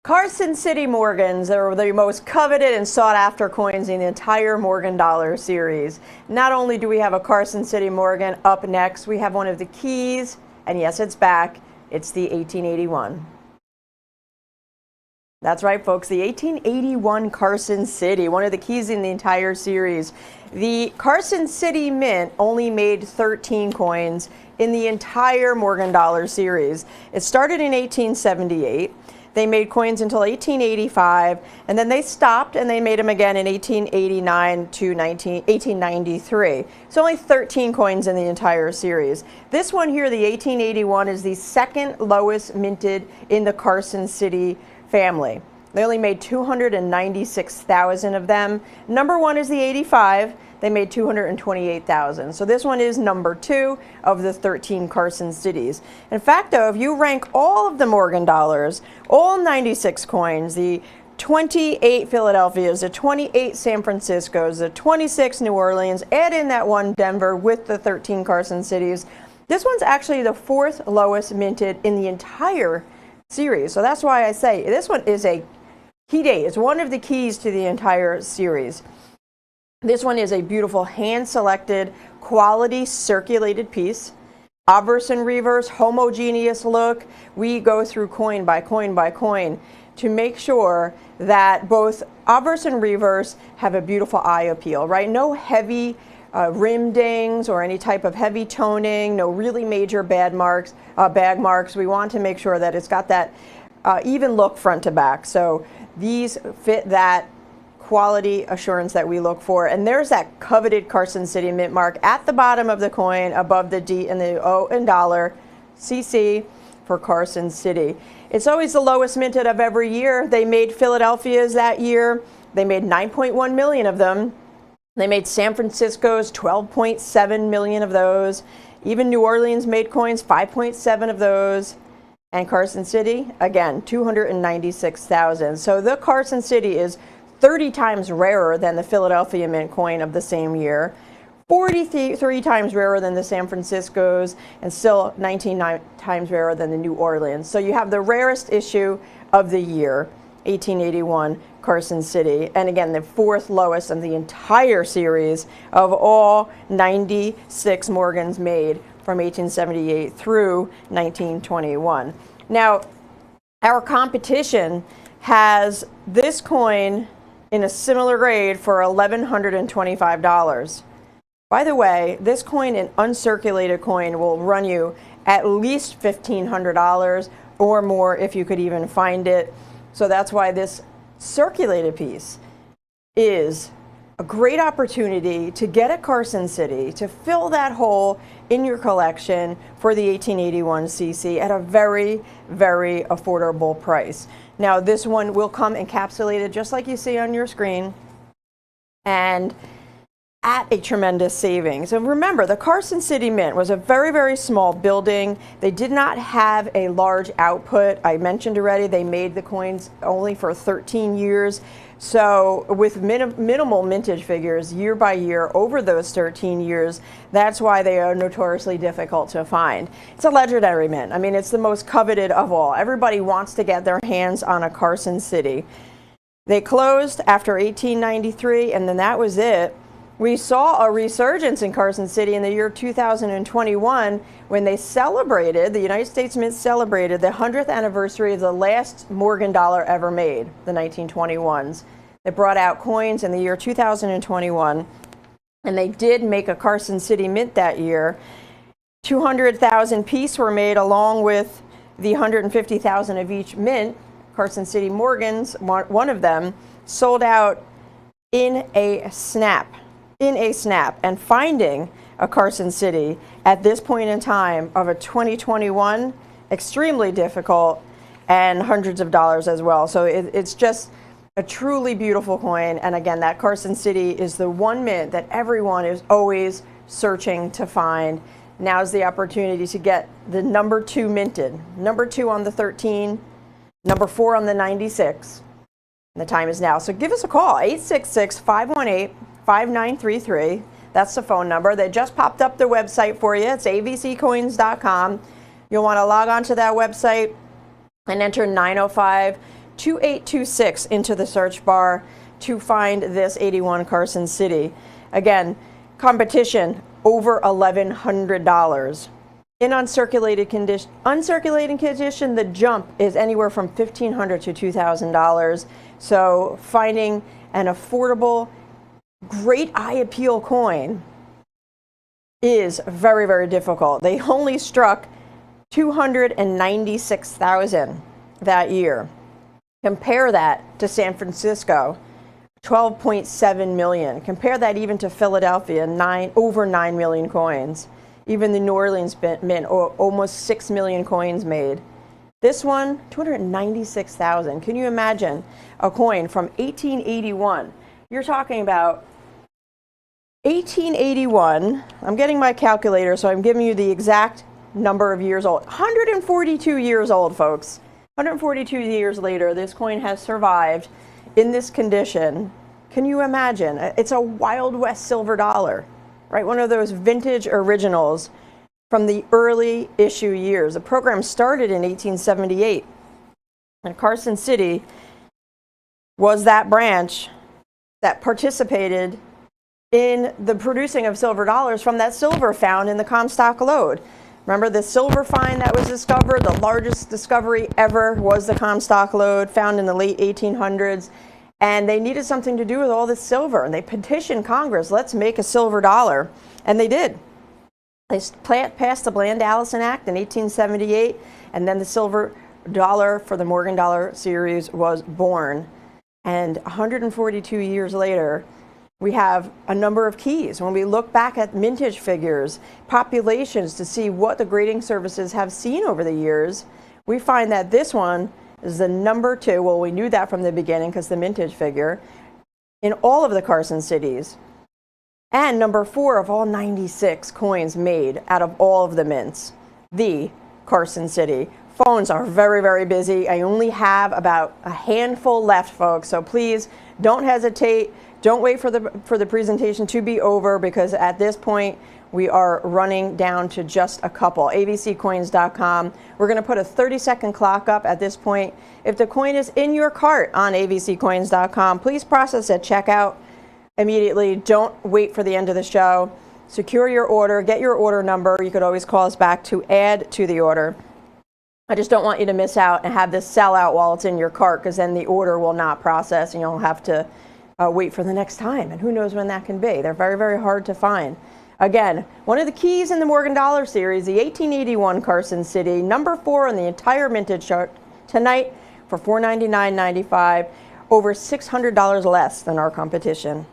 Carson City Morgans are the most coveted and sought after coins in the entire Morgan Dollar series. Not only do we have a Carson City Morgan up next, we have one of the keys, and yes, it's back. It's the 1881. That's right, folks, the 1881 Carson City, one of the keys in the entire series. The Carson City Mint only made 13 coins in the entire Morgan Dollar series. It started in 1878. They made coins until 1885, and then they stopped and they made them again in 1889 to 1893. So only 13 coins in the entire series. This one here, the 1881, is the second lowest minted in the Carson City family. They only made 296,000 of them. Number one is the 85. They made 228,000. So this one is number 2 of the 13 Carson cities. In fact, though, if you rank all of the Morgan dollars, all 96 coins, the 28 Philadelphias, the 28 San Franciscos, the 26 New Orleans, add in that one Denver with the 13 Carson cities, this one's actually the 4th lowest minted in the entire series. So that's why I say this one is a key date. It's one of the keys to the entire series. This one is a beautiful hand-selected, quality circulated piece. Obverse and reverse, homogeneous look. We go through coin by coin by coin to make sure that both obverse and reverse have a beautiful eye appeal, right? No heavy rim dings or any type of heavy toning, no really major bag marks. We want to make sure that it's got that even look front to back. So these fit that quality assurance that we look for. And there's that coveted Carson City Mint mark at the bottom of the coin above the D and the O and dollar, CC for Carson City. It's always the lowest minted of every year. They made Philadelphia's that year. They made 9.1 million of them. They made San Francisco's 12.7 million of those. Even New Orleans made coins, 5.7 of those. And Carson City, again, 296,000. So the Carson City is 30 times rarer than the Philadelphia Mint coin of the same year, 43 times rarer than the San Francisco's, and still 19 times rarer than the New Orleans. So you have the rarest issue of the year, 1881 Carson City, and again the 4th lowest in the entire series of all 96 Morgans made from 1878 through 1921. Now, our competition has this coin in a similar grade for $1,125. By the way, this coin, an uncirculated coin, will run you at least $1,500 or more if you could even find it. So that's why this circulated piece is a great opportunity to get a Carson City, to fill that hole in your collection for the 1881 CC at a very, very affordable price. Now, this one will come encapsulated just like you see on your screen and at a tremendous savings. And remember, the Carson City Mint was a very, very small building. They did not have a large output. I mentioned already they made the coins only for 13 years. So with minimal mintage figures year by year over those 13 years, that's why they are notoriously difficult to find. It's a legendary mint. I mean, it's the most coveted of all. Everybody wants to get their hands on a Carson City. They closed after 1893, and then that was it. We saw a resurgence in Carson City in the year 2021 when they celebrated, the United States Mint celebrated the 100th anniversary of the last Morgan dollar ever made, the 1921s. They brought out coins in the year 2021, and they did make a Carson City Mint that year. 200,000 pieces were made along with the 150,000 of each mint. Carson City Morgans, one of them, sold out in a snap. And finding a Carson City at this point in time of a 2021, extremely difficult, and hundreds of dollars as well. So it's just a truly beautiful coin. And again, that Carson City is the one mint that everyone is always searching to find. Now's the opportunity to get the number 2 minted. Number 2 on the 13, number 4 on the 96. And the time is now. So give us a call, 866-518-5933. That's the phone number. They just popped up their website for you. It's avccoins.com. You'll want to log on to that website and enter 905 2826 into the search bar to find this 81 Carson City. Again, competition over $1,100. In uncirculating condition, the jump is anywhere from $1,500 to $2,000. So finding an affordable, great eye appeal coin is very, very difficult. They only struck 296,000 that year. Compare that to San Francisco, 12.7 million. Compare that even to Philadelphia, over 9 million coins. Even the New Orleans Mint, almost 6 million coins made. This one, 296,000. Can you imagine a coin from 1881? You're talking about 1881. I'm getting my calculator, so I'm giving you the exact number of years old. 142 years old, folks. 142 years later, this coin has survived in this condition. Can you imagine? It's a Wild West silver dollar, right? One of those vintage originals from the early issue years. The program started in 1878, and Carson City was that branch that participated in the producing of silver dollars from that silver found in the Comstock lode. Remember the silver find that was discovered? The largest discovery ever was the Comstock lode, found in the late 1800s. And they needed something to do with all this silver. And they petitioned Congress, let's make a silver dollar. And they did. They passed the Bland-Allison Act in 1878. And then the silver dollar for the Morgan Dollar series was born. And 142 years later, we have a number of keys. When we look back at mintage figures, populations to see what the grading services have seen over the years, we find that this one is the number 2. Well, we knew that from the beginning because the mintage figure in all of the Carson cities. And number 4 of all 96 coins made out of all of the mints, the Carson City. Phones are very, very busy. I only have about a handful left, folks. So please don't hesitate. Don't wait for the presentation to be over, because at this point we are running down to just a couple. avccoins.com. We're going to put a 30-second clock up at this point. If the coin is in your cart on avccoins.com, please process at checkout immediately. Don't wait for the end of the show. Secure your order. Get your order number. You could always call us back to add to the order. I just don't want you to miss out and have this sell out while it's in your cart, because then the order will not process and you'll have to wait for the next time, and who knows when that can be. They're very, very hard to find. Again, one of the keys in the Morgan Dollar series, the 1881 Carson City, number 4 on the entire mintage chart tonight for $499.95, over $600 less than our competition.